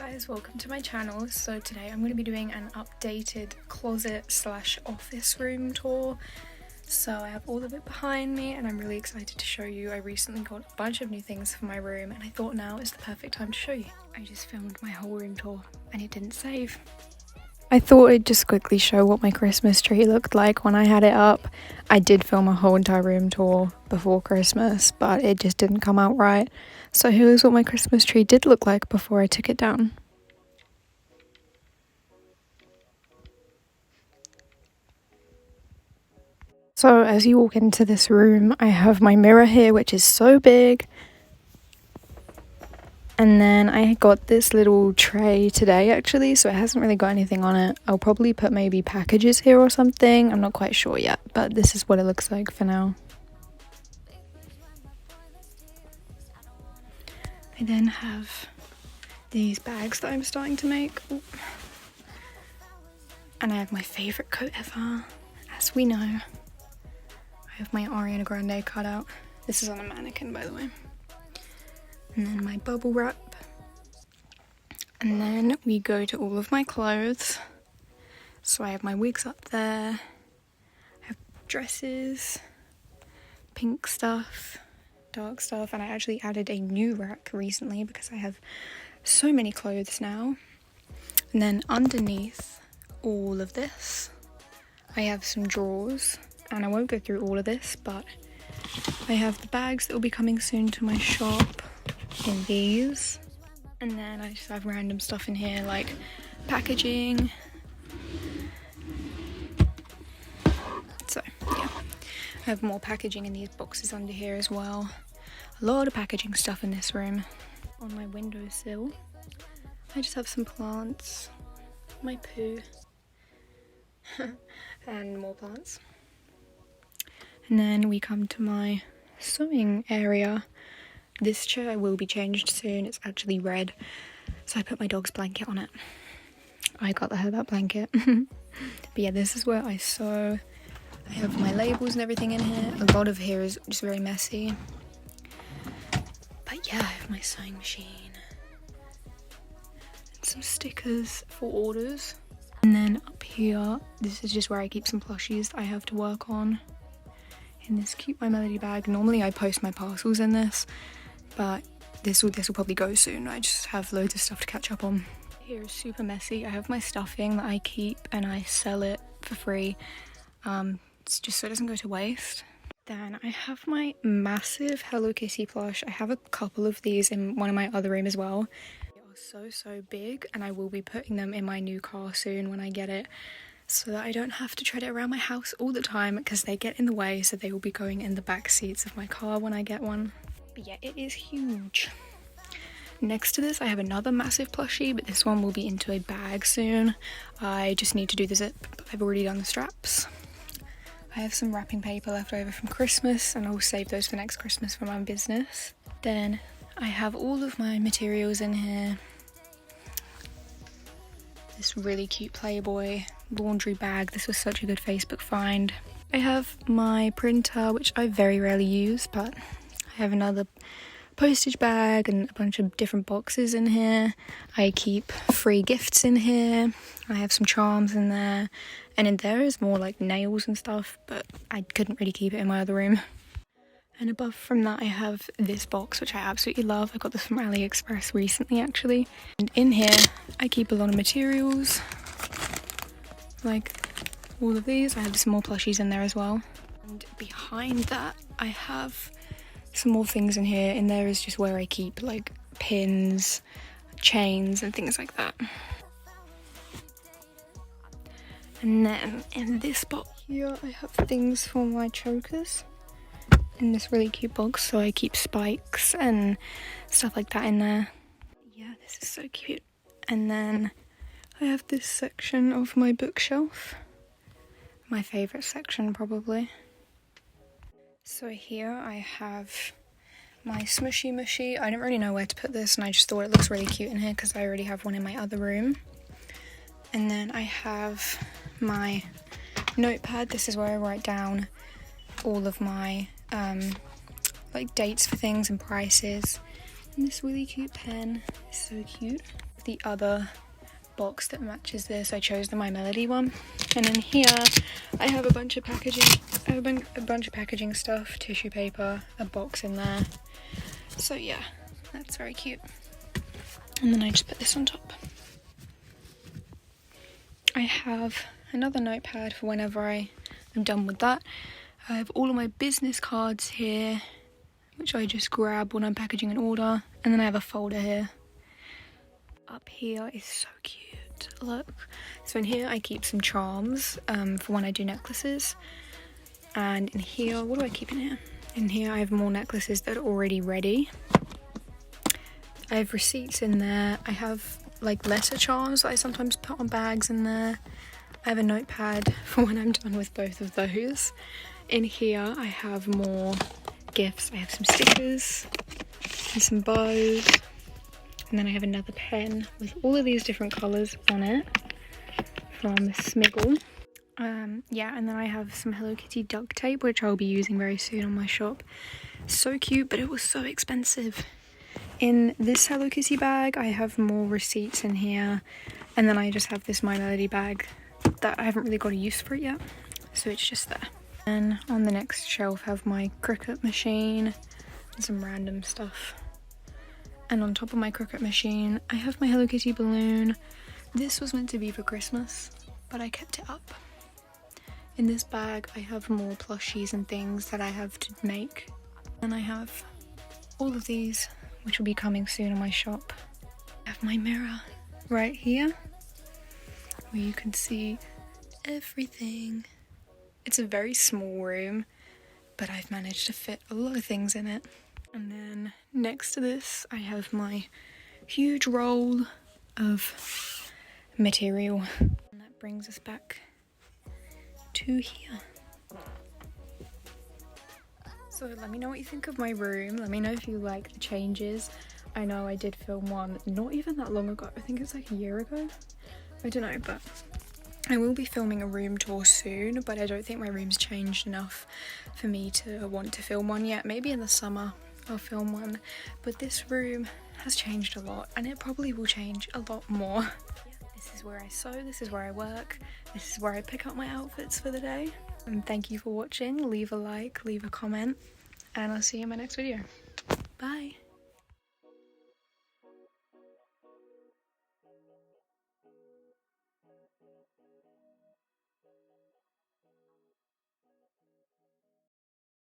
guys, welcome to my channel. So today I'm going to be doing an updated closet slash office room tour. So I have all of it behind me and I'm really excited to show you. I recently got a bunch of new things for my room and I thought now is the perfect time to show you. I just filmed my whole room tour and it didn't save. I thought I'd just quickly show what my Christmas tree looked like when I had it up. I did film a whole entire room tour before Christmas, but it just didn't come out right. So here's what my Christmas tree did look like before I took it down. So as you walk into this room, I have my mirror here, which is so big. And then I got this little tray today actually, so it hasn't really got anything on it. I'll probably put maybe packages here or something. I'm not quite sure yet, but this is what it looks like for now. I then have these bags that I'm starting to make. Ooh. And I have my favourite coat ever, as we know. I have my Ariana Grande cut out. This is on a mannequin, by the way. And then my bubble wrap. And then we go to all of my clothes. So I have my wigs up there. I have dresses, pink stuff, dark stuff, and I actually added a new rack recently because I have so many clothes now. And then underneath all of this, I have some drawers. And I won't go through all of this, but I have the bags that will be coming soon to my shop in these. And then I just have random stuff in here like packaging. So yeah, I have more packaging in these boxes under here as well. A lot of packaging stuff in this room. On my windowsill, I just have some plants, my poo, and more plants. And then we come to my sewing area. This chair will be changed soon. It's actually red, so I put my dog's blanket on it. I got her that blanket. But yeah, this is where I sew. I have my labels and everything in here. A lot of here is just very messy. But yeah, I have my sewing machine. And some stickers for orders. And then up here, this is just where I keep some plushies that I have to work on. In this cute My Melody bag. Normally I post my parcels in this, but this will probably go soon. I just have loads of stuff to catch up on. Here is super messy. I have my stuffing that I keep and I sell it for free. It's just so it doesn't go to waste. Then I have my massive Hello Kitty plush. I have a couple of these in one of my other rooms as well. They are so big and I will be putting them in my new car soon when I get it, so that I don't have to tread it around my house all the time because they get in the way, so they will be going in the back seats of my car when I get one. But yeah, it is huge. Next to this I have another massive plushie, but this one will be into a bag soon. I just need to do the zip, but I've already done the straps. I have some wrapping paper left over from Christmas and I'll save those for next Christmas for my business. Then I have all of my materials in here. This really cute Playboy laundry bag. This was such a good Facebook find. I have my printer, which I very rarely use, but I have another postage bag and a bunch of different boxes in here. I keep free gifts in here. I have some charms in there, and in there is more like nails and stuff, but I couldn't really keep it in my other room. And above from that I have this box, which I absolutely love. I got this from AliExpress recently actually. And in here I keep a lot of materials, like all of these. I have some more plushies in there as well. And behind that I have some more things in here. In there is just where I keep like pins, chains and things like that. And then in this box here I have things for my chokers in this really cute box, so I keep spikes and stuff like that in there. Yeah, this is so cute. And then I have this section of my bookshelf, my favourite section probably. So here I have my smushy mushy. I don't really know where to put this and I just thought it looks really cute in here because I already have one in my other room. And then I have my notepad. This is where I write down all of my like dates for things and prices. And this really cute pen is so cute. the other box that matches this. I chose the My Melody one. And then here I have a bunch of packaging. I have a bunch of packaging stuff, tissue paper, a box in there. So yeah, that's very cute. And then I just put this on top. I have another notepad for whenever I am done with that. I have all of my business cards here, which I just grab when I'm packaging an order. And then I have a folder here. Up here is so cute, look. So in here I keep some charms for when I do necklaces. And in here, what do I keep in here? In here I have more necklaces that are already ready. I have receipts in there. I have like letter charms that I sometimes put on bags in there. I have a notepad for when I'm done with both of those. In here I have more gifts. I have some stickers and some bows. And then I have another pen with all of these different colours on it from Smiggle. Yeah, and then I have some Hello Kitty duct tape, which I'll be using very soon on my shop. So cute, but it was so expensive. In this Hello Kitty bag, I have more receipts in here. And then I just have this My Melody bag that I haven't really got a use for it yet. So it's just there. And on the next shelf I have my Cricut machine and some random stuff. And on top of my Cricut machine, I have my Hello Kitty balloon. This was meant to be for Christmas, but I kept it up. In this bag, I have more plushies and things that I have to make. And I have all of these, which will be coming soon on my shop. I have my mirror right here, where you can see everything. It's a very small room, but I've managed to fit a lot of things in it. And then next to this, I have my huge roll of material. And that brings us back to here. So let me know what you think of my room. Let me know if you like the changes. I know I did film one not even that long ago. I think it's like a year ago. I don't know, but I will be filming a room tour soon, but I don't think my room's changed enough for me to want to film one yet. Maybe in the summer I'll film one, but this room has changed a lot and it probably will change a lot more. This is where I sew, this is where I work, this is where I pick up my outfits for the day. And thank you for watching. Leave a like, leave a comment, and I'll see you in my next video.